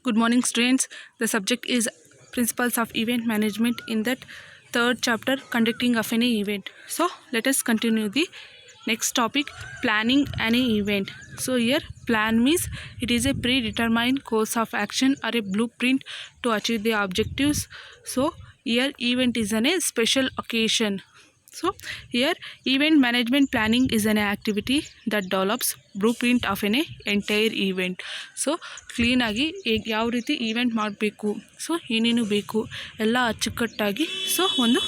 Good morning, students. The subject is Principles of Event Management in that third chapter, Conducting of any event. So, let us continue the next topic, Planning any event. So, here plan means it is a predetermined course of action or a blueprint to achieve the objectives. So, here event is a special occasion. So here event management planning is an activity that develops blueprint of an entire event. So clean ಆಗಿ ಯಾವ ರೀತಿ event ಮಾಡಬೇಕು, so ಏನೇನು ಬೇಕು ಎಲ್ಲ ಅಚ್ಚುಕಟ್ಟಾಗಿ so ಒಂದು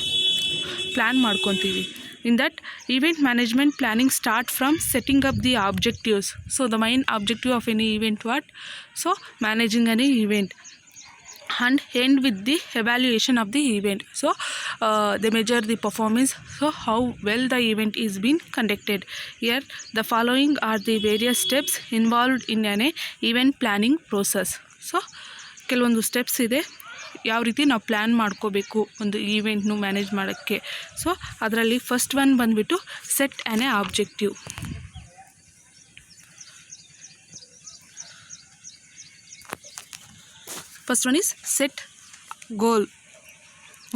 plan ಮಾಡ್ಕೊತೀವಿ. In that event management planning start from setting up the objectives. So the main objective of any event what? So managing any event and end with the evaluation of the event. So they measure the performance, so how well the event is being conducted. Here the following are the various steps involved in an event planning process. So ಕೆಲವೊಂದು steps ಇದೆ, ಯಾವ ರೀತಿ ನಾವು plan ಮಾಡ್ಕೋಬೇಕು ಒಂದು ಈವೆಂಟ್ನು manage ಮಾಡೋಕ್ಕೆ. So ಅದರಲ್ಲಿ first one ಬಂದುಬಿಟ್ಟು set on A objective. First one is set goal.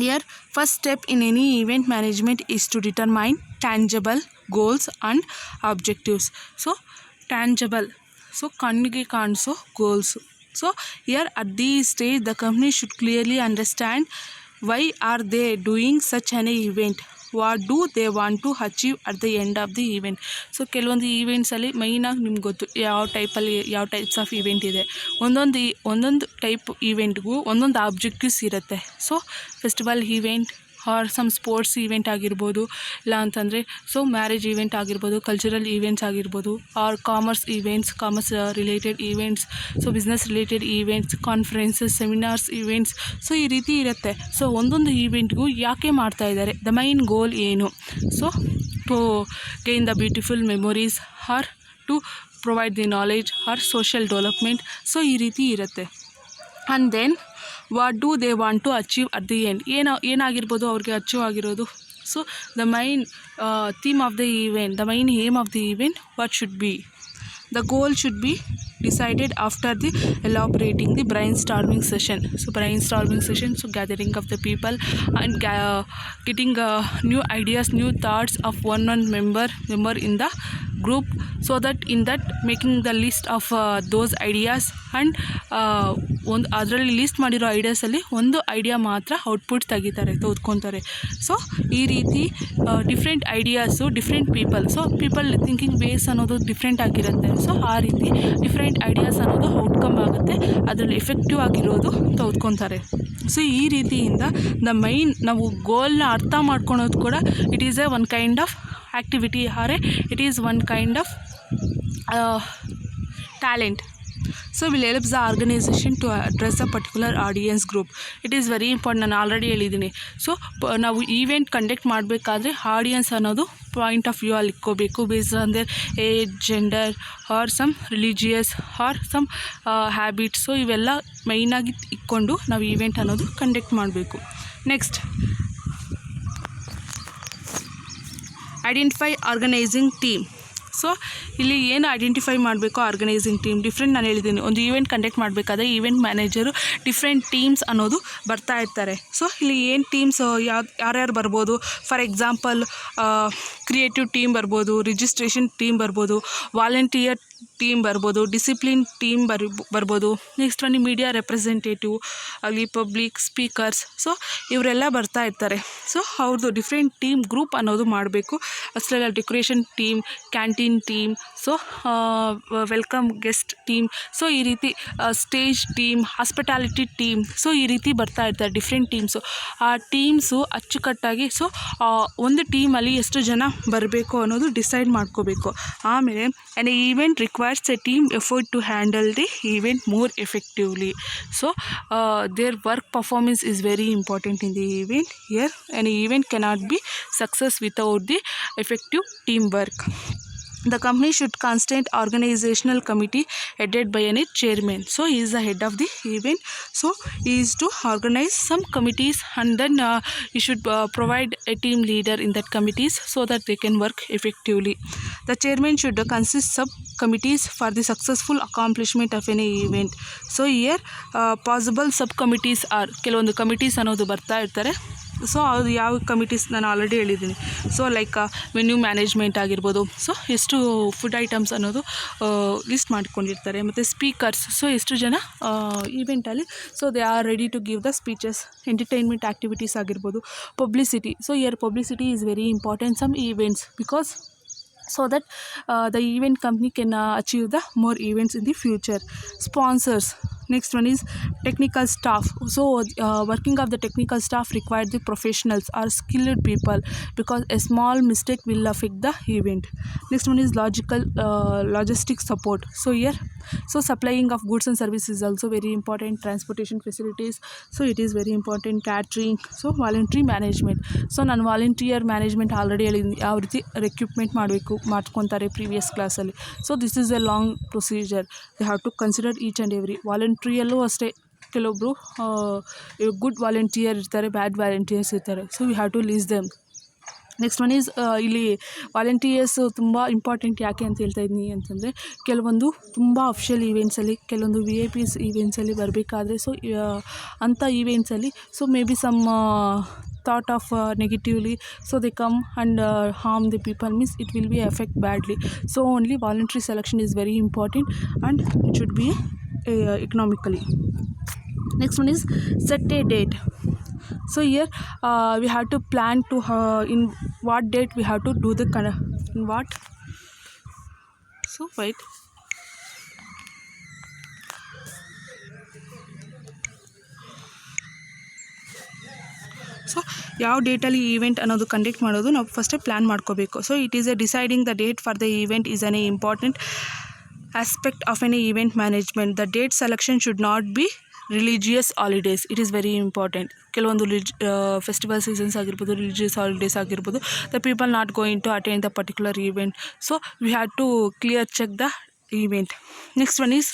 Here first step in any event management is to determine tangible goals and objectives. So tangible, so ಕಣ್ಣಿಗೆ ಕಾಣಿಸೋ goals. So here at this stage the company should clearly understand why are they doing such an event, what do they want to achieve at the end of the event. So ಕೆಲವೊಂದು ಈವೆಂಟ್ಸಲ್ಲಿ ಮೈನಾಗಿ ನಿಮ್ಗೆ ಗೊತ್ತು ಯಾವ ಟೈಪಲ್ಲಿ ಯಾವ types of event ಇದೆ. ಒಂದೊಂದು type ಈವೆಂಟ್ಗೂ ಒಂದೊಂದು objectives ಇರುತ್ತೆ. So festival event or some sports event ಆಗಿರ್ಬೋದು, ಇಲ್ಲ ಅಂತಂದರೆ ಸೊ ಮ್ಯಾರೇಜ್ ಈವೆಂಟ್ ಆಗಿರ್ಬೋದು, ಕಲ್ಚರಲ್ ಈವೆಂಟ್ಸ್ ಆಗಿರ್ಬೋದು, or commerce events, commerce related events, so business related events, conferences, seminars events. So ಈ ರೀತಿ ಇರುತ್ತೆ. ಸೊ ಒಂದೊಂದು ಈವೆಂಟ್ಗೂ ಯಾಕೆ ಮಾಡ್ತಾ ಇದ್ದಾರೆ, ದ ಮೈನ್ ಗೋಲ್ ಏನು. So to gain the beautiful memories or to provide the knowledge or social development. So ಈ ರೀತಿ ಇರುತ್ತೆ. And then what do they want to achieve at the end, ಏನಾಗಿರ್ಬೋದು ಅವ್ರಿಗೆ ಅಚೀವ್ ಆಗಿರೋದು. So the main theme of the event, the main aim of the event what should be. The goal should be decided after the elaborating the brainstorming session. So brainstorming session, so gathering of the people and getting new ideas, new thoughts of one member in the group, so that in that making the list of those ideas and ಒಂದು ಅದರಲ್ಲಿ list ಮಾಡಿರೋ ಐಡಿಯಾಸಲ್ಲಿ ಒಂದು idea ಮಾತ್ರ output ತೆಗಿತಾರೆ. So ಈ ರೀತಿ different ideas different people, so people thinking base ಅನ್ನೋದು different ಆಗಿರುತ್ತೆ. ಸೊ ಆ ರೀತಿ ಡಿಫ್ರೆಂಟ್ ಐಡಿಯಾಸ್ ಅನ್ನೋದು ಔಟ್ಕಮ್ ಆಗುತ್ತೆ, ಅದರಲ್ಲಿ ಎಫೆಕ್ಟಿವ್ ಆಗಿರೋದು ತೆಗೆದುಕೊತಾರೆ. ಸೊ ಈ ರೀತಿಯಿಂದ ದ ಮೈನ್ ನಾವು ಗೋಲ್ನ ಅರ್ಥ ಮಾಡ್ಕೊಳೋದು ಕೂಡ it is a one kind of activity or it is one kind of talent. So will help the organization to address a particular audience group. It is very important. ನಾನು already ಹೇಳಿದ್ದೀನಿ. So ನಾವು event conduct ಮಾಡಬೇಕಾದ್ರೆ audience ಅನ್ನೋದು point of view ಅಲ್ಲಿ ಇಕ್ಕೋಬೇಕು, based on their age, gender or some religious or some habits. So ಇವೆಲ್ಲ ಮೈನಾಗಿ ಇಟ್ಕೊಂಡು ನಾವು ಈವೆಂಟ್ ಅನ್ನೋದು ಕಂಡಕ್ಟ್ ಮಾಡಬೇಕು. Next identify organising team. So ಇಲ್ಲಿ ಏನು ಐಡೆಂಟಿಫೈ ಮಾಡಬೇಕು, ಆರ್ಗನೈಸಿಂಗ್ ಟೀಮ್ ಡಿಫ್ರೆಂಟ್. ನಾನು ಹೇಳಿದ್ದೀನಿ, ಒಂದು ಈವೆಂಟ್ ಕಂಡಕ್ಟ್ ಮಾಡಬೇಕಾದ್ರೆ ಈವೆಂಟ್ ಮ್ಯಾನೇಜರು ಡಿಫ್ರೆಂಟ್ ಟೀಮ್ಸ್ ಅನ್ನೋದು ಬರ್ತಾ ಇರ್ತಾರೆ. ಸೊ ಇಲ್ಲಿ ಏನು ಟೀಮ್ಸ್ ಯಾರ್ಯಾರು ಬರ್ಬೋದು, ಫಾರ್ ಎಕ್ಸಾಂಪಲ್ ಕ್ರಿಯೇಟಿವ್ ಟೀಮ್ ಬರ್ಬೋದು, ರಿಜಿಸ್ಟ್ರೇಷನ್ ಟೀಮ್ ಬರ್ಬೋದು, ವಾಲಂಟಿಯರ್ ಟೀಮ್ ಬರ್ಬೋದು, ಡಿಸಿಪ್ಲಿನ್ ಟೀಮ್ ಬರ್ಬೋದು. ನೆಕ್ಸ್ಟ್ ಒಂದು ಮೀಡಿಯಾ ರೆಪ್ರೆಸೆಂಟೇಟಿವ್ ಆಗಲಿ, ಪಬ್ಲಿಕ್ ಸ್ಪೀಕರ್ಸ್. ಸೊ ಇವರೆಲ್ಲ ಬರ್ತಾ ಇರ್ತಾರೆ. ಸೊ ಅವ್ರದ್ದು ಡಿಫ್ರೆಂಟ್ ಟೀಮ್ ಗ್ರೂಪ್ ಅನ್ನೋದು ಮಾಡಬೇಕು. ಅಷ್ಟೆಲ್ಲ decoration team, canteen team, so welcome guest team, so ಈ ರೀತಿ stage team, hospitality team. So ಈ ರೀತಿ ಬರ್ತಾ ಇರ್ತಾರೆ ಡಿಫ್ರೆಂಟ್ ಟೀಮ್ಸು. ಆ ಟೀಮ್ಸು ಅಚ್ಚುಕಟ್ಟಾಗಿ ಸೊ ಒಂದು ಟೀಮಲ್ಲಿ ಎಷ್ಟು ಜನ ಬರಬೇಕು ಅನ್ನೋದು ಡಿಸೈಡ್ ಮಾಡ್ಕೋಬೇಕು. ಆಮೇಲೆ an event requires a team effort to handle the event more effectively. So their work performance is very important in the event. Here an event cannot be success without the effective teamwork. The company should constitute organizational committee headed by a chairman. So he is the head of the event. So he is to organize some committees, and then he should provide a team leader in that committees so that they can work effectively. The chairman should consist subcommittees for the successful accomplishment of any event. So here possible subcommittees are ಕೆಲವೊಂದು committees ಅನ್ನೋದು ಬರ್ತಾ ಇರ್ತಾರೆ. So ಅದು ಯಾವ committees ನಾನು already ಹೇಳಿದ್ದೀನಿ. So like menu management ಆಗಿರ್ಬೋದು, so ಎಷ್ಟು ಫುಡ್ ಐಟಮ್ಸ್ ಅನ್ನೋದು ಲಿಸ್ಟ್ ಮಾಡ್ಕೊಂಡಿರ್ತಾರೆ, ಮತ್ತು ಸ್ಪೀಕರ್ಸ್, ಸೊ ಎಷ್ಟು ಜನ ಈವೆಂಟಲ್ಲಿ, so they are ready to give the speeches, entertainment activities ಆಗಿರ್ಬೋದು, publicity. So here publicity is very important some events because so that the event company can achieve the more events in the future. Sponsors. Next one is technical staff. So working of the technical staff require the professionals or skilled people because a small mistake will affect the event. Next one is logistic support. So here, so supplying of goods and services is also very important. Transportation facilities, so it is very important. Catering, so voluntary management. So ನಾನು volunteer management already ಹೇಳಿದ್ದೀನಿ, ಯಾವ ರೀತಿ recruitment ಮಾಡ್ಕೊತಾರೆ previous ಕ್ಲಾಸಲ್ಲಿ. So this is a long procedure. They have to consider each and every. ವಾಲಂಟ್ರಿಯಲ್ಲೂ ಅಷ್ಟೇ, ಕೆಲವೊಬ್ಬರು good volunteer ಇರ್ತಾರೆ, ಬ್ಯಾಡ್ ವಾಲಂಟಿಯರ್ಸ್ ಇರ್ತಾರೆ. So we have to lease them. Next one is ಇಲ್ಲಿ ವಾಲಂಟಿಯರ್ಸು ತುಂಬ ಇಂಪಾರ್ಟೆಂಟ್. ಯಾಕೆ ಅಂತ ಹೇಳ್ತಾ ಇದ್ದೀನಿ ಅಂತಂದರೆ, ಕೆಲವೊಂದು ತುಂಬ ಅಫಿಷಿಯಲ್ ಈವೆಂಟ್ಸಲ್ಲಿ, ಕೆಲವೊಂದು VIP ಈವೆಂಟ್ಸಲ್ಲಿ ಬರಬೇಕಾದ್ರೆ, ಸೊ ಅಂಥ ಈವೆಂಟ್ಸಲ್ಲಿ so maybe some thought of negatively, so they come and harm the people, means it will be affect badly. So only voluntary selection is very important and it should be economically. Next one is set a date. So here we have to plan to in what date we have to do the in what. So wait. So ಯಾವ ಡೇಟಲ್ಲಿ event ಅನ್ನೋದು conduct ಮಾಡೋದು ನಾವು ಫಸ್ಟೇ plan ಮಾಡ್ಕೋಬೇಕು. So it is a deciding the date for the event is an important aspect of any event management. The date selection should not be religious holidays. It is very important. ಕೆಲವೊಂದು festival seasons ಆಗಿರ್ಬೋದು, religious holidays ಆಗಿರ್ಬೋದು, the people not going to attend the particular event. So we have to clear check the event. Next one is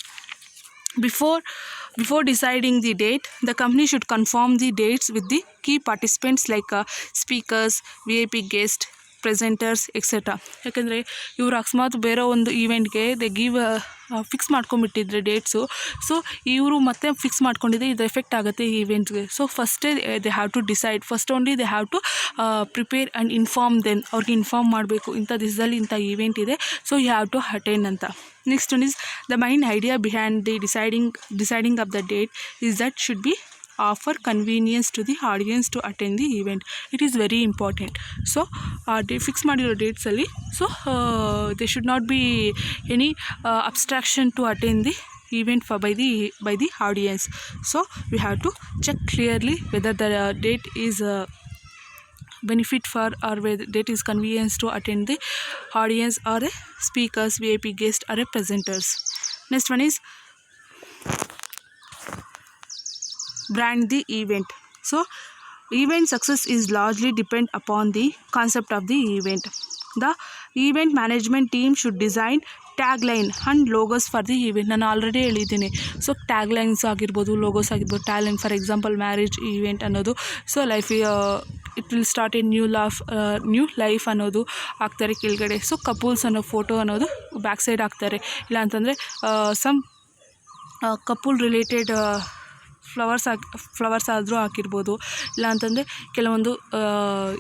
Before deciding the date, the company should confirm the dates with the key participants like speakers, VIP guests, presenters etcetera. ಯಾಕೆಂದರೆ ಇವರು ಅಕಸ್ಮಾತ್ ಬೇರೆ ಒಂದು ಈವೆಂಟ್ಗೆ they give fix ಮಾಡ್ಕೊಂಬಿಟ್ಟಿದ್ರೆ dates. So ಇವರು ಮತ್ತೆ fix ಮಾಡ್ಕೊಂಡಿದ್ದೆ ಇದು ಎಫೆಕ್ಟ್ ಆಗುತ್ತೆ ಈ ಈವೆಂಟ್ಗೆ. ಸೊ ಫಸ್ಟೇ they have to decide. First only they have to prepare and inform them. ಅವ್ರಿಗೆ ಇನ್ಫಾರ್ಮ್ ಮಾಡಬೇಕು, ಇಂಥ ದಿವಸದಲ್ಲಿ ಇಂಥ ಈವೆಂಟ್ ಇದೆ, so you have to attend ಅಂತ. Next one is the main idea behind the deciding of the date is that should be offer convenience to the audience to attend the event. It is very important. So they fix ಮಾಡಿರೋ ಡೇಟ್ಸಲ್ಲಿ so there should not be any abstraction to attend the event by the audience. So we have to check clearly whether the date is benefit for or whether date is convenience to attend the audience or the speakers, VIP guests or presenters. Next one is brand the event. So event success is largely depend upon the concept of the event. The event management team should design tagline and logos for the event. ನಾನು already ಹೇಳಿದ್ದೀನಿ. So taglines ಆಗಿರ್ಬೋದು, logos ಆಗಿರ್ಬೋದು. Tagline for example marriage event ಅನ್ನೋದು, so life it will start a new life ಅನ್ನೋದು ಹಾಕ್ತಾರೆ ಕೆಳಗಡೆ. So couples ಅನ್ನೋ photo ಅನ್ನೋದು ಬ್ಯಾಕ್ ಸೈಡ್ ಹಾಕ್ತಾರೆ. ಇಲ್ಲ ಅಂತಂದರೆ ಸಮ್ ಕಪಲ್ ರಿಲೇಟೆಡ್ ಫ್ಲವರ್ಸ್ ಆದರೂ ಹಾಕಿರ್ಬೋದು. ಇಲ್ಲ ಅಂತಂದರೆ ಕೆಲವೊಂದು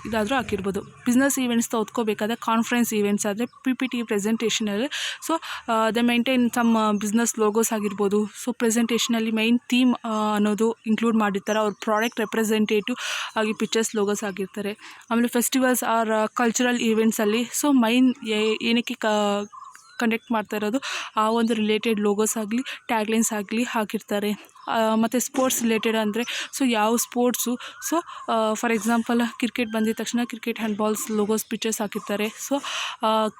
ಇದಾದರೂ ಹಾಕಿರ್ಬೋದು. ಬಿಸ್ನೆಸ್ ಈವೆಂಟ್ಸ್ ಓದ್ಕೋಬೇಕಾದ್ರೆ ಕಾನ್ಫರೆನ್ಸ್ ಈವೆಂಟ್ಸ್ ಆದರೆ PPT ಪ್ರೆಸೆಂಟೇಷನಲ್ಲಿ so they maintain some business logos ಆಗಿರ್ಬೋದು. ಸೊ ಪ್ರೆಸೆಂಟೇಷನಲ್ಲಿ ಮೈನ್ ಥೀಮ್ ಅನ್ನೋದು ಇನ್ಕ್ಲೂಡ್ ಮಾಡಿರ್ತಾರೆ. ಅವ್ರ ಪ್ರಾಡಕ್ಟ್ ರೆಪ್ರೆಸೆಂಟೇಟಿವ್ ಆಗಿ ಪಿಕ್ಚರ್ಸ್ ಲೋಗೋಸ್ ಆಗಿರ್ತಾರೆ. ಆಮೇಲೆ ಫೆಸ್ಟಿವಲ್ಸ್ ಆರ್ ಕಲ್ಚರಲ್ ಈವೆಂಟ್ಸಲ್ಲಿ ಸೊ ಮೈನ್ ಏನಕ್ಕೆ ಕಂಡಕ್ಟ್ ಮಾಡ್ತಾ ಇರೋದು ಆ ಒಂದು ರಿಲೇಟೆಡ್ ಲೋಗೋಸ್ ಆಗಲಿ ಟ್ಯಾಗ್ಲೈನ್ಸ್ ಆಗಲಿ ಹಾಕಿರ್ತಾರೆ. ಮತ್ತು ಸ್ಪೋರ್ಟ್ಸ್ ರಿಲೇಟೆಡ್ ಅಂದರೆ ಸೊ ಯಾವ sports, so for example cricket ಬಂದಿದ ತಕ್ಷಣ ಕ್ರಿಕೆಟ್ ಹ್ಯಾಂಡ್ಬಾಲ್ಸ್ ಲೋಗೋಸ್ ಪಿಕ್ಚರ್ಸ್ ಹಾಕಿರ್ತಾರೆ. ಸೊ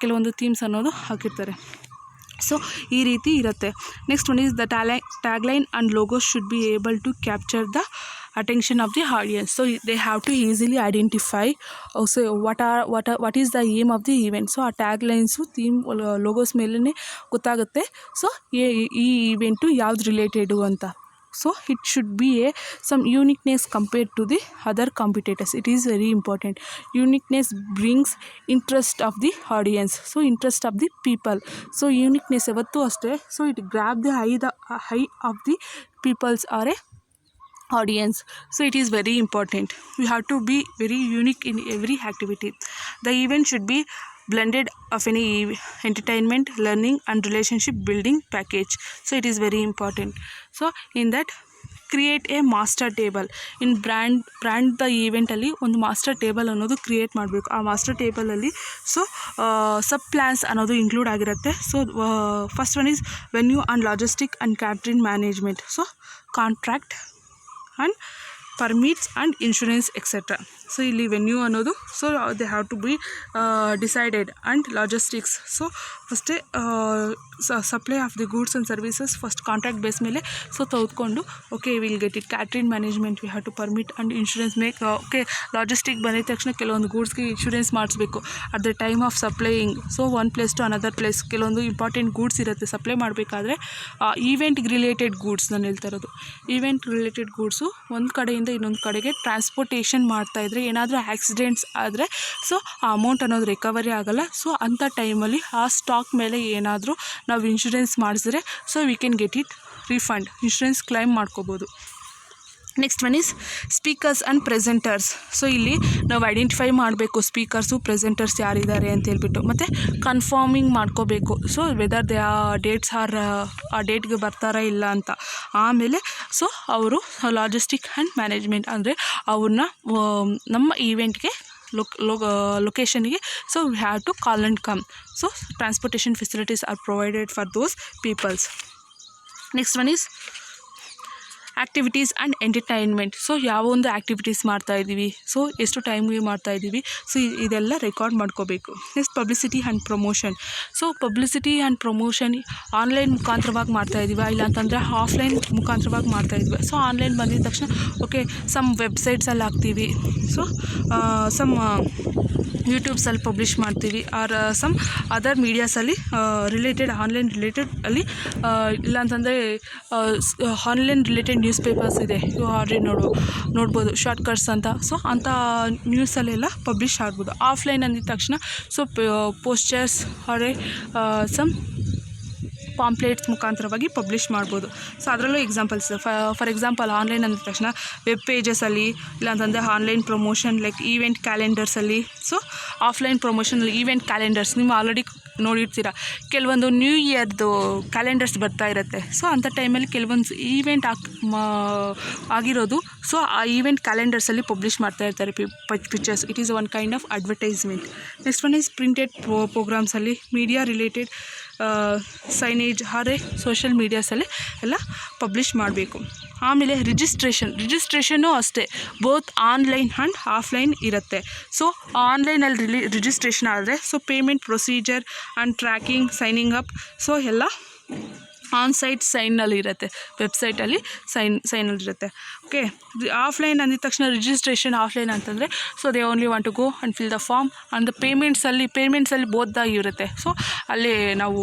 ಕೆಲವೊಂದು ಥೀಮ್ಸ್ ಅನ್ನೋದು ಹಾಕಿರ್ತಾರೆ. ಸೊ ಈ ರೀತಿ ಇರುತ್ತೆ. Next one is the tagline and logos should be able to capture the attention of the audience. So they have to easily identify also what is the aim of the event. So ಆ ಟ್ಯಾಗ್ಲೈನ್ಸು theme logos ಮೇಲೇ ಗೊತ್ತಾಗುತ್ತೆ. So ಈ event ಯಾವ್ದು related ಅಂತ. So it should be some uniqueness compared to the other competitors. It is very important. Uniqueness brings interest of the audience, so interest of the people. So uniqueness yavattu aste, so it grab the eye of the peoples or a audience. So it is very important. We have to be very unique in every activity. The event should be blended of any entertainment, learning and relationship building package. So it is very important. So in that, create a master table. In brand ಈವೆಂಟಲ್ಲಿ ಒಂದು master table ಅನ್ನೋದು create ಮಾಡಬೇಕು. ಆ master ಟೇಬಲಲ್ಲಿ so sub plans ಅನ್ನೋದು include ಆಗಿರುತ್ತೆ. So first one is venue and logistic and catering management. So contract and permits and insurance etcetera. So ಇಲ್ಲಿ venue ಅನ್ನೋದು so they have to be decided and logistics. So ಫಸ್ಟೇ supply of the goods and services first contract base ಮೇಲೆ so ತೆಗೆದುಕೊಂಡು okay will get it. Catering management we have to permit and insurance make. Okay logistic ಬಂದಿದ ತಕ್ಷಣ ಕೆಲವೊಂದು ಗೂಡ್ಸ್ಗೆ insurance ಮಾಡಿಸ್ಬೇಕು at the time of supplying. So one place to another place ಕೆಲವೊಂದು important goods ಇರುತ್ತೆ supply ಮಾಡಬೇಕಾದ್ರೆ. ಈವೆಂಟ್ಗೆ ರಿಲೇಟೆಡ್ ಗೂಡ್ಸ್ ನಾನು ಹೇಳ್ತಾ ಇರೋದು. ಈವೆಂಟ್ ರಿಲೇಟೆಡ್ ಗೂಡ್ಸು ಒಂದು ಕಡೆಯಿಂದ ಇನ್ನೊಂದು ಕಡೆಗೆ ಟ್ರಾನ್ಸ್ಪೋರ್ಟೇಷನ್ ಮಾಡ್ತಾಯಿದ್ರೆ ಏನಾದರೂ ಆಕ್ಸಿಡೆಂಟ್ಸ್ ಆದರೆ ಸೊ ಆ ಅಮೌಂಟ್ ಅನ್ನೋದು ರಿಕವರಿ ಆಗೋಲ್ಲ. ಸೊ ಅಂಥ ಟೈಮಲ್ಲಿ ಆ ಸ್ಟಾಕ್ ಮೇಲೆ ಏನಾದರೂ ನಾವು ಇನ್ಶೂರೆನ್ಸ್ ಮಾಡಿಸಿದ್ರೆ so we can get it refund, insurance claim ಮಾಡ್ಕೋಬೋದು. Next one is speakers and presenters. So ಇಲ್ಲಿ ನಾವು ಐಡೆಂಟಿಫೈ ಮಾಡಬೇಕು ಸ್ಪೀಕರ್ಸು ಪ್ರೆಸೆಂಟರ್ಸ್ ಯಾರಿದ್ದಾರೆ ಅಂತ ಹೇಳ್ಬಿಟ್ಟು, ಮತ್ತು ಕನ್ಫರ್ಮಿಂಗ್ ಮಾಡ್ಕೋಬೇಕು. ಸೊ ವೆದರ್ ದೇ ಆ ಡೇಟ್ಸ್ ಆ ಡೇಟ್ಗೆ ಬರ್ತಾರಾ ಇಲ್ಲ ಅಂತ. ಆಮೇಲೆ ಸೊ ಅವರು ಲಾಜಿಸ್ಟಿಕ್ ಆ್ಯಂಡ್ ಮ್ಯಾನೇಜ್ಮೆಂಟ್ ಅಂದರೆ ಅವ್ರನ್ನ ನಮ್ಮ ಈವೆಂಟ್ಗೆ ಲೊಕೇಶನ್ಗೆ so we have to call and come. So transportation facilities are provided for those peoples. Next one is activities and entertainment. So ಯಾವ ಒಂದು ಆ್ಯಕ್ಟಿವಿಟೀಸ್ ಮಾಡ್ತಾಯಿದ್ದೀವಿ, ಸೊ ಎಷ್ಟು ಟೈಮ್ಗೆ ಮಾಡ್ತಾಯಿದ್ದೀವಿ, ಸೊ ಇದೆಲ್ಲ ರೆಕಾರ್ಡ್ ಮಾಡ್ಕೋಬೇಕು. Next publicity and promotion. So publicity and promotion online ಮುಖಾಂತರವಾಗಿ ಮಾಡ್ತಾಯಿದ್ದೀವಿ, ಇಲ್ಲ ಅಂತಂದರೆ ಆಫ್ಲೈನ್ ಮುಖಾಂತರವಾಗಿ ಮಾಡ್ತಾಯಿದ್ವಿ. ಸೊ ಆನ್ಲೈನ್ ಬಂದಿದ ತಕ್ಷಣ ಓಕೆ ಸಮ್ ವೆಬ್ಸೈಟ್ಸಲ್ಲಿ ಹಾಕ್ತೀವಿ, ಸೊ ಸಮ್ ಯೂಟ್ಯೂಬ್ಸಲ್ಲಿ ಪಬ್ಲಿಷ್ ಮಾಡ್ತೀವಿ, ಆರ್ ಸಮ್ ಅದರ್ ಮೀಡಿಯಾಸಲ್ಲಿ ಆನ್ಲೈನ್ ರಿಲೇಟೆಡ್ ಅಲ್ಲಿ ಇಲ್ಲಾಂತಂದರೆ ಆನ್ಲೈನ್ ರಿಲೇಟೆಡ್ ನ್ಯೂಸ್ ಪೇಪರ್ಸ್ ಇದೆ, ನೀವು ಆಲ್ರೆಡಿ ನೋಡ್ಬೋದು ಶಾರ್ಟ್ಕಟ್ಸ್ ಅಂತ. ಸೊ ಅಂಥ ನ್ಯೂಸಲ್ಲೆಲ್ಲ ಪಬ್ಲಿಷ್ ಆಗ್ಬೋದು. ಆಫ್ಲೈನ್ ಅಂದಿದ ತಕ್ಷಣ ಸೊ ಪೋಸ್ಟರ್ಸ್ ಆರೆ ಸಮ್ ಪಾಂಪ್ಲೇಟ್ಸ್ ಮುಖಾಂತರವಾಗಿ ಪಬ್ಲಿಷ್ ಮಾಡ್ಬೋದು. ಸೊ ಅದರಲ್ಲೂ ಎಕ್ಸಾಂಪಲ್ಸ್ ಫಾರ್ ಎಕ್ಸಾಂಪಲ್ ಆನ್ಲೈನ್ ಅಂದ ತಕ್ಷಣ ವೆಬ್ ಪೇಜಸಲ್ಲಿ, ಇಲ್ಲಾಂತಂದರೆ ಆನ್ಲೈನ್ ಪ್ರಮೋಷನ್ ಲೈಕ್ ಈವೆಂಟ್ ಕ್ಯಾಲೆಂಡರ್ಸಲ್ಲಿ. ಸೊ ಆಫ್ಲೈನ್ ಪ್ರಮೋಷನಲ್ಲಿ ಈವೆಂಟ್ ಕ್ಯಾಲೆಂಡರ್ಸ್ ನೀವು ಆಲ್ರೆಡಿ ನೋಡಿರ್ತೀರ, ಕೆಲವೊಂದು ನ್ಯೂ ಇಯರ್ದು ಕ್ಯಾಲೆಂಡರ್ಸ್ ಬರ್ತಾ ಇರುತ್ತೆ. ಸೊ ಅಂಥ ಟೈಮಲ್ಲಿ ಕೆಲವೊಂದು ಈವೆಂಟ್ ಆಗಿರೋದು ಸೊ ಆ ಈವೆಂಟ್ ಕ್ಯಾಲೆಂಡರ್ಸಲ್ಲಿ ಪಬ್ಲಿಷ್ ಮಾಡ್ತಾ ಇರ್ತಾರೆ pictures. It is one kind of advertisement. Next one is printed ಪ್ರೋಗ್ರಾಮ್ಸಲ್ಲಿ ಮೀಡಿಯಾ ರಿಲೇಟೆಡ್ ಸೈನೇಜ್ ಹಾರೆ ಸೋಷಿಯಲ್ ಮೀಡಿಯಾಸಲ್ಲಿ ಎಲ್ಲ ಪಬ್ಲಿಷ್ ಮಾಡಬೇಕು. ಆಮೇಲೆ ರಿಜಿಸ್ಟ್ರೇಷನ್ನು ಅಷ್ಟೇ, ಬೋತ್ ಆನ್ಲೈನ್ ಆ್ಯಂಡ್ ಆಫ್ಲೈನ್ ಇರುತ್ತೆ. ಸೊ ಆನ್ಲೈನಲ್ಲಿ ರಿಜಿಸ್ಟ್ರೇಷನ್ ಆದರೆ so payment procedure and tracking signing up so ಎಲ್ಲ ಆನ್ಸೈಟ್ ಸೈನಲ್ಲಿರುತ್ತೆ, ವೆಬ್ಸೈಟಲ್ಲಿ ಸೈನಲ್ಲಿರುತ್ತೆ. ಓಕೆ ಆಫ್ಲೈನ್ ಅಂದಿದ ತಕ್ಷಣ ರಿಜಿಸ್ಟ್ರೇಷನ್ ಆಫ್ಲೈನ್ ಅಂತಂದರೆ so they only want to go and fill the form and ಪೇಮೆಂಟ್ಸಲ್ಲಿ ಬೋದ್ದಾಗಿ ಇರುತ್ತೆ. ಸೊ ಅಲ್ಲಿ ನಾವು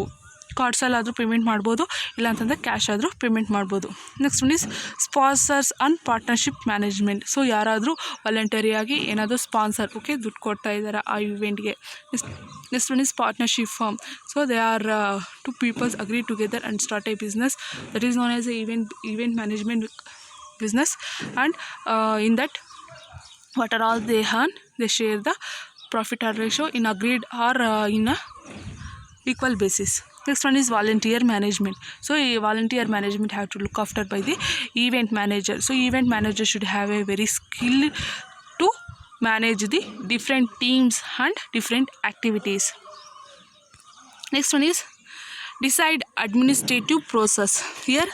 ಕಾರ್ಡ್ಸಲ್ಲಾದರೂ ಪೇಮೆಂಟ್ ಮಾಡ್ಬೋದು, ಇಲ್ಲಾಂತಂದರೆ ಕ್ಯಾಶ್ ಆದರೂ ಪೇಮೆಂಟ್ ಮಾಡ್ಬೋದು. Next one is sponsors and partnership management. So ಯಾರಾದರೂ ವಾಲಂಟರಿಯಾಗಿ ಏನಾದರೂ ಸ್ಪಾನ್ಸರ್ ಓಕೆ ದುಡ್ಡು ಕೊಡ್ತಾ ಇದ್ದಾರೆ ಆ ಇವೆಂಟ್ಗೆ. Next one is partnership firm. So they are two peoples agree together and start a business that is known as a event management business, and in that what are all they earn, they share the profit or ratio in agreed or in a equal basis. Next one is volunteer management. So a volunteer management have to look after by the event manager. So event manager should have a very skill to manage the different teams and different activities. Next one is decide administrative process. Here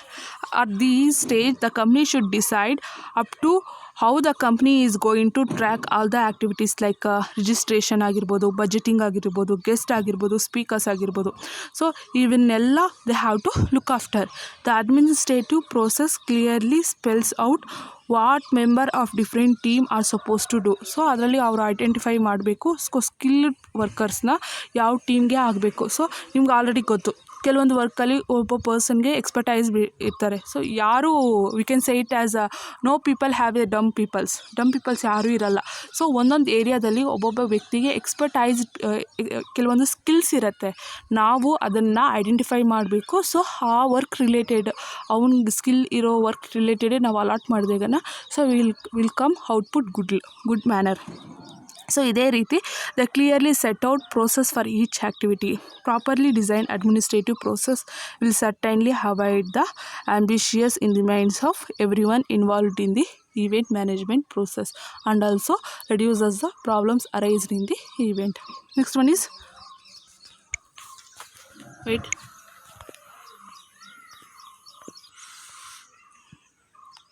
at this stage the company should decide up to how the company is going to track all the activities like registration ಆಗಿರ್ಬೋದು, budgeting ಆಗಿರ್ಬೋದು, guest ಆಗಿರ್ಬೋದು, speakers ಆಗಿರ್ಬೋದು. So ಇವನ್ನೆಲ್ಲ they have to look after. The administrative process clearly spells out what member of different team are suppose to do. So ಅದರಲ್ಲಿ ಅವರು identify ಮಾಡಬೇಕು. Skilled ವರ್ಕರ್ಸ್ನ ಯಾವ ಟೀಮ್ಗೆ ಆಗಬೇಕು. ಸೊ ನಿಮ್ಗೆ ಆಲ್ರೆಡಿ ಗೊತ್ತು, ಕೆಲವೊಂದು ವರ್ಕಲ್ಲಿ ಒಬ್ಬ ಪರ್ಸನ್ಗೆ ಎಕ್ಸ್ಪರ್ಟೈಸ್ ಇರ್ತಾರೆ. ಸೊ ಯಾರು we can say it as no people have a dumb peoples ಯಾರೂ ಇರಲ್ಲ. ಸೊ ಒಂದೊಂದು ಏರಿಯಾದಲ್ಲಿ ಒಬ್ಬೊಬ್ಬ ವ್ಯಕ್ತಿಗೆ ಎಕ್ಸ್ಪರ್ಟೈಸ್ ಕೆಲವೊಂದು ಸ್ಕಿಲ್ಸ್ ಇರುತ್ತೆ. ನಾವು ಅದನ್ನು ಐಡೆಂಟಿಫೈ ಮಾಡಬೇಕು. ಸೊ ಆ ವರ್ಕ್ ರಿಲೇಟೆಡ್ ಅವ್ನಿಗೆ ಸ್ಕಿಲ್ ಇರೋ ವರ್ಕ್ ರಿಲೇಟೆಡೇ ನಾವು ಅಲಾಟ್ ಮಾಡಿದಾಗನ so will come output good manner. So ಇದೇ ರೀತಿ the clearly set out process for each activity. Properly design administrative process will certainly avoid the ambitious in the minds of everyone involved in the event management process and also reduces the problems arised in the event. Next one is wait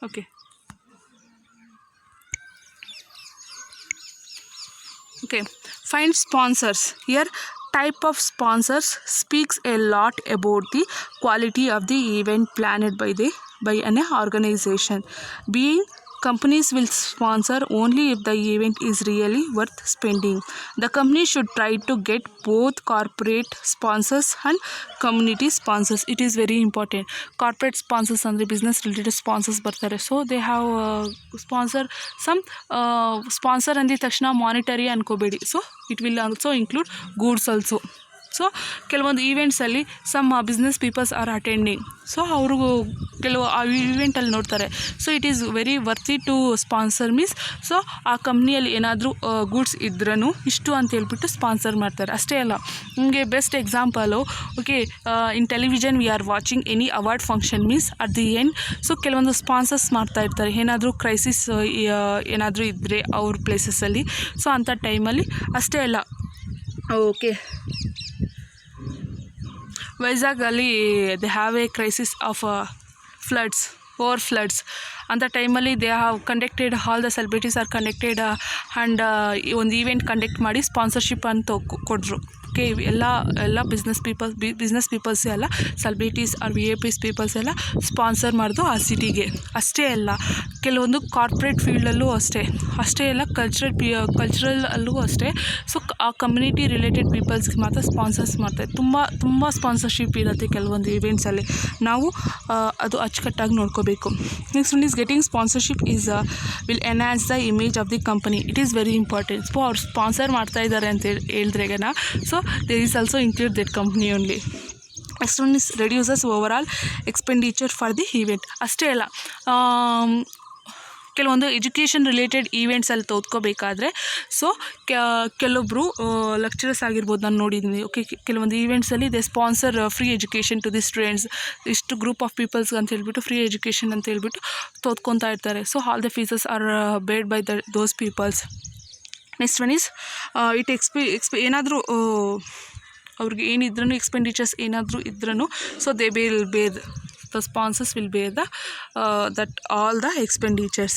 okay find sponsors. Here type of sponsors speaks a lot about the quality of the event planned by an organization. Being companies will sponsor only if the event is really worth spending. The company should try to get both corporate sponsors and community sponsors. It is very important. Corporate sponsors and the business related sponsors ಬರ್ತಾರೆ. So they have sponsor some sponsor ಅಂದಿದ ತಕ್ಷಣ monetary ಅನ್ಕೋಬೇಡಿ. So it will also include goods also. So ಕೆಲವೊಂದು ಈವೆಂಟ್ಸಲ್ಲಿ some business peoples are attending. So ಅವರು ಕೆಲವು ಆ ಈವೆಂಟಲ್ಲಿ ನೋಡ್ತಾರೆ. So it is very worthy to sponsor means so ಆ ಕಂಪ್ನಿಯಲ್ಲಿ ಏನಾದರೂ ಗೂಡ್ಸ್ ಇದ್ರೂ ಇಷ್ಟು ಅಂತ ಹೇಳ್ಬಿಟ್ಟು ಸ್ಪಾನ್ಸರ್ ಮಾಡ್ತಾರೆ. ಅಷ್ಟೇ ಅಲ್ಲ, ನಿಮಗೆ best example okay in television we are watching any award function means at the end so ಕೆಲವೊಂದು ಸ್ಪಾನ್ಸರ್ಸ್ ಮಾಡ್ತಾ ಇರ್ತಾರೆ. ಏನಾದರೂ ಕ್ರೈಸಿಸ್ ಏನಾದರೂ ಇದ್ದರೆ ಅವ್ರ ಪ್ಲೇಸಸ್ಸಲ್ಲಿ. ಸೊ ಅಂಥ ಟೈಮಲ್ಲಿ ಅಷ್ಟೇ ಅಲ್ಲ ಓಕೆ ವೈಜಾಗಲ್ಲಿ they have a crisis of floods ಅಂಥ ಟೈಮಲ್ಲಿ they have conducted all the celebrities are conducted and ಒಂದು ಈವೆಂಟ್ ಕಂಡಕ್ಟ್ ಮಾಡಿ ಸ್ಪಾನ್ಸರ್ಶಿಪ್ ಅಂತ ಕೊಟ್ಟರು. ಓಕೆ ಎಲ್ಲ ಬಿಸ್ನೆಸ್ ಪೀಪಲ್ಸ್ ಎಲ್ಲ ಸೆಲೆಬ್ರಿಟೀಸ್ ಆರ್ VIP ಪೀಪಲ್ಸ್ ಎಲ್ಲ ಸ್ಪಾನ್ಸರ್ ಮಾಡಿದ್ರು ಆ ಸಿಟಿಗೆ. ಅಷ್ಟೇ ಅಲ್ಲ, ಕೆಲವೊಂದು ಕಾರ್ಪೊರೇಟ್ ಫೀಲ್ಡಲ್ಲೂ ಅಷ್ಟೇ ಅಲ್ಲ ಕಲ್ಚರಲ್ ಅಲ್ಲೂ ಅಷ್ಟೇ. ಸೊ ಆ ಕಮ್ಯುನಿಟಿ ರಿಲೇಟೆಡ್ ಪೀಪಲ್ಸ್ಗೆ ಮಾತ್ರ ಸ್ಪಾನ್ಸರ್ಸ್ ಮಾಡ್ತಾರೆ. ತುಂಬ ಸ್ಪಾನ್ಸರ್ಶಿಪ್ ಇರುತ್ತೆ ಕೆಲವೊಂದು ಇವೆಂಟ್ಸಲ್ಲಿ. ನಾವು ಅದು ಅಚ್ಚುಕಟ್ಟಾಗಿ ನೋಡ್ಕೋಬೇಕು. Next one is getting sponsorship will enhance the image of the company. It is very important. So ಅವ್ರು ಸ್ಪಾನ್ಸರ್ ಮಾಡ್ತಾ ಇದ್ದಾರೆ ಅಂತ ಹೇಳಿದ್ರೆಗನ so there is also include that company only. Next one is reduces overall expenditure for the event. ಅಷ್ಟೇ ಅಲ್ಲ, ಕೆಲವೊಂದು education related ಈವೆಂಟ್ಸಲ್ಲಿ ತೋದ್ಕೋಬೇಕಾದ್ರೆ so ಕೆಲವೊಬ್ಬರು ಲೆಕ್ಚರರ್ಸ್ ಆಗಿರ್ಬೋದು, ನಾನು ನೋಡಿದ್ದೀನಿ. ಓಕೆ ಕೆಲವೊಂದು ಈವೆಂಟ್ಸಲ್ಲಿ they sponsor free education to the students. ಇಷ್ಟು ಗ್ರೂಪ್ ಆಫ್ ಪೀಪಲ್ಸ್ಗೆ ಅಂತ ಹೇಳ್ಬಿಟ್ಟು ಫ್ರೀ ಎಜುಕೇಷನ್ ಅಂತ ಹೇಳ್ಬಿಟ್ಟು ತೋದ್ಕೊತಾ ಇರ್ತಾರೆ. So all the fees are paid by those peoples. Next one is ಏನಾದರೂ ಅವ್ರಿಗೆ ಏನಿದ್ರೂ ಎಕ್ಸ್ಪೆಂಡಿಚರ್ಸ್ ಏನಾದರೂ ಇದ್ರೂ so they will bear the sponsors will bear that all the expenditures.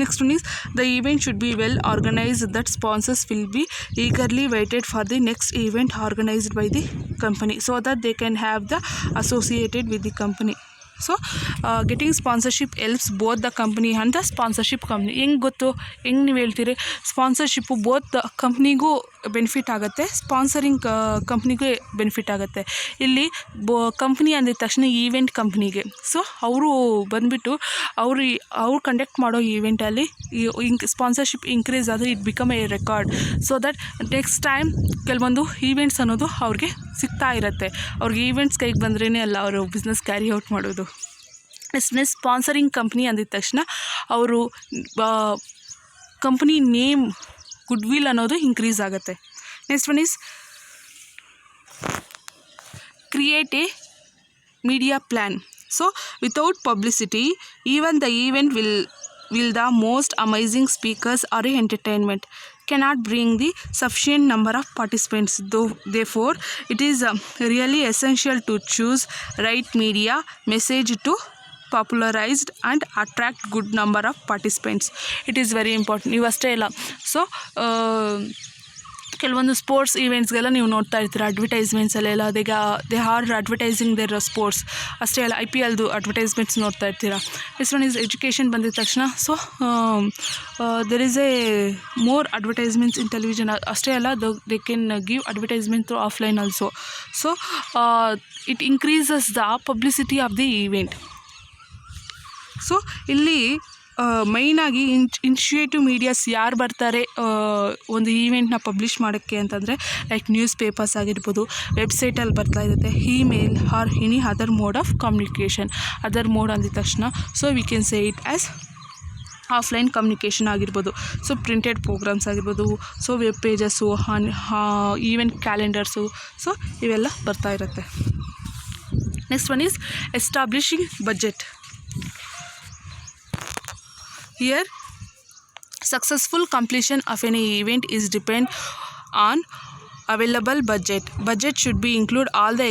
Next one is the event should be well organized that sponsors will be eagerly waited for the next event organized by the company so that they can have the associated with the company. So getting sponsorship helps both the company and the sponsorship company. ಹೆಂಗೆ ನೀವು ಹೇಳ್ತೀರಿ sponsorship both ಕಂಪ್ನಿಗೂ benefit ಆಗುತ್ತೆ, sponsoring ಕಂಪ್ನಿಗೂ benefit ಆಗುತ್ತೆ. ಇಲ್ಲಿ company ಅಂದಿದ ತಕ್ಷಣ event ಕಂಪ್ನಿಗೆ. So ಅವರು ಬಂದುಬಿಟ್ಟು ಅವ್ರು ಕಂಡಕ್ಟ್ ಮಾಡೋ ಈವೆಂಟಲ್ಲಿ ಸ್ಪಾನ್ಸರ್ಶಿಪ್ ಇನ್ಕ್ರೀಸ್ ಆದರೆ it become A record. So that next time ಕೆಲವೊಂದು ಈವೆಂಟ್ಸ್ ಅನ್ನೋದು ಅವ್ರಿಗೆ ಸಿಗ್ತಾ ಇರುತ್ತೆ. ಅವ್ರಿಗೆ ಈವೆಂಟ್ಸ್ ಕೈಗೆ ಬಂದ್ರೇ ಅಲ್ಲ ಅವರು ಬಿಸ್ನೆಸ್ ಕ್ಯಾರಿ ಔಟ್ ಮಾಡೋದು. ನೆಕ್ಸ್ಟ್ ಸ್ಪಾನ್ಸರಿಂಗ್ ಕಂಪ್ನಿ ಅಂದಿದ ತಕ್ಷಣ ಅವರು ಕಂಪ್ನಿ ನೇಮ್ ಗುಡ್ ವಿಲ್ ಅನ್ನೋದು ಇನ್ಕ್ರೀಸ್ ಆಗುತ್ತೆ. Next one is create A media plan. So without publicity even the event will the most amazing speakers or entertainment cannot bring the sufficient number of participants. Therefore it is really essential to choose right media message to popularized and attract good number of participants. It is very important. ನೀವು ಅಷ್ಟೇ ಇಲ್ಲ. So ಕೆಲವೊಂದು sports ಈವೆಂಟ್ಸ್ಗೆಲ್ಲ ನೀವು ನೋಡ್ತಾ ಇರ್ತೀರ ಅಡ್ವರ್ಟೈಸ್ಮೆಂಟ್ಸಲ್ಲೆಲ್ಲ they are advertising their sports. ಅಷ್ಟೇ ಅಲ್ಲ IPLದು ಅಡ್ವರ್ಟೈಸ್ಮೆಂಟ್ಸ್ ನೋಡ್ತಾ ಇರ್ತೀರ. ನೆಕ್ಸ್ಟ್ ಒನ್ ಈಸ್ ಎಜುಕೇಷನ್ ಬಂದಿದ ತಕ್ಷಣ so there is A more advertisements in television. ಅಷ್ಟೇ ಅಲ್ಲ they can give advertisement through offline also. So it increases the publicity of the event. So ಇಲ್ಲಿ ಮೈನಾಗಿ initiative medias ಯಾರು ಬರ್ತಾರೆ ಒಂದು ಈವೆಂಟ್ನ ಪಬ್ಲಿಷ್ ಮಾಡೋಕ್ಕೆ ಅಂತಂದರೆ ಲೈಕ್ ನ್ಯೂಸ್ ಪೇಪರ್ಸ್ ಆಗಿರ್ಬೋದು, ವೆಬ್ಸೈಟಲ್ಲಿ ಬರ್ತಾ ಇರುತ್ತೆ, email or any other mode of communication. Other mode ಅಂದಿದ ತಕ್ಷಣ so we can say it as offline communication ಆಗಿರ್ಬೋದು. ಸೊ ಪ್ರಿಂಟೆಡ್ ಪ್ರೋಗ್ರಾಮ್ಸ್ ಆಗಿರ್ಬೋದು, so web pages, event calendars, so ಇವೆಲ್ಲ ಬರ್ತಾ ಇರುತ್ತೆ. Next one is establishing budget. Here, successful completion of any event is depend on available budget. Budget should be include all the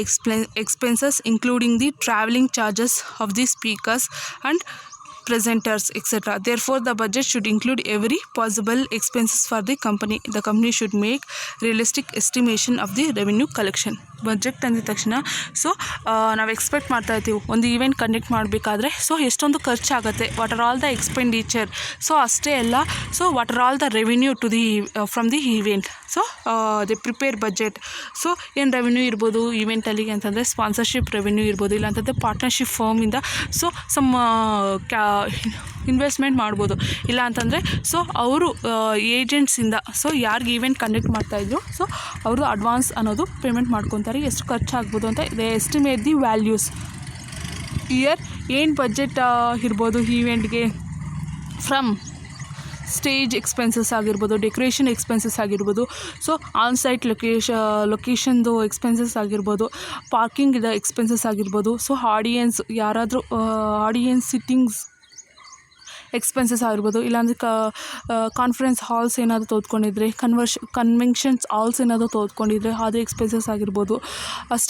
expenses including the traveling charges of the speakers and presenters etc. Therefore the budget should include every possible expenses for the company. The company should make realistic estimation of the revenue collection. Budget ಅಂದಿದ ತಕ್ಷಣ so ನಾವು expect ಮಾಡ್ತಾ ಇರ್ತೀವಿ ಒಂದು event conduct ಮಾಡಬೇಕಾದ್ರೆ so ಎಷ್ಟೊಂದು ಖರ್ಚಾಗುತ್ತೆ, what are all the expenditure. So ಅಷ್ಟೇ ಅಲ್ಲ so what are all the revenue to the from the event. So they prepare budget. So ಏನು ರೆವಿನ್ಯೂ ಇರ್ಬೋದು ಈವೆಂಟಲ್ಲಿ ಅಂತಂದರೆ ಸ್ಪಾನ್ಸರ್ಶಿಪ್ ರೆವಿನ್ಯೂ ಇರ್ಬೋದು, ಇಲ್ಲ ಅಂತಂದರೆ ಪಾರ್ಟ್ನರ್ಶಿಪ್ ಫರ್ಮಿಂದ ಸೊ ಸಮ್ ಇನ್ವೆಸ್ಟ್ಮೆಂಟ್ ಮಾಡ್ಬೋದು, ಇಲ್ಲ ಅಂತಂದರೆ ಸೊ ಅವರು ಏಜೆಂಟ್ಸಿಂದ ಸೊ ಯಾರಿಗೆ ಈವೆಂಟ್ ಕಂಡಕ್ಟ್ ಮಾಡ್ತಾಯಿದ್ರು ಸೊ ಅವರು ಅಡ್ವಾನ್ಸ್ ಅನ್ನೋದು ಪೇಮೆಂಟ್ ಮಾಡ್ಕೊತಾರೆ, ಎಷ್ಟು ಖರ್ಚಾಗ್ಬೋದು ಅಂತ they estimate the values. Year ಏನು ಬಜೆಟ್ ಇರ್ಬೋದು ಈವೆಂಟ್ಗೆ ಫ್ರಮ್ ಸ್ಟೇಜ್ ಎಕ್ಸ್ಪೆನ್ಸಸ್ ಆಗಿರ್ಬೋದು, ಡೆಕೋರೇಷನ್ ಎಕ್ಸ್ಪೆನ್ಸಸ್ ಆಗಿರ್ಬೋದು, ಸೊ ಆನ್ಸೈಟ್ ಲೊಕೇಶನ್ದು ಎಕ್ಸ್ಪೆನ್ಸಸ್ ಆಗಿರ್ಬೋದು, ಪಾರ್ಕಿಂಗ್ ಎಕ್ಸ್ಪೆನ್ಸಸ್ ಆಗಿರ್ಬೋದು, ಸೊ ಆಡಿಯನ್ಸ್ ಯಾರಾದರೂ ಆಡಿಯನ್ಸ್ ಸಿಟ್ಟಿಂಗ್ಸ್ ಎಕ್ಸ್ಪೆನ್ಸಸ್ ಆಗಿರ್ಬೋದು, ಇಲ್ಲಾಂದರೆ ಕಾನ್ಫರೆನ್ಸ್ ಹಾಲ್ಸ್ ಏನಾದರೂ ತೋದ್ಕೊಂಡಿದ್ರೆ, ಕನ್ವೆನ್ಷನ್ಸ್ ಹಾಲ್ಸ್ ಏನಾದರೂ ತೋದ್ಕೊಂಡಿದ್ರೆ ಅದು ಎಕ್ಸ್ಪೆನ್ಸಸ್ ಆಗಿರ್ಬೋದು. ಅಷ್ಟೇ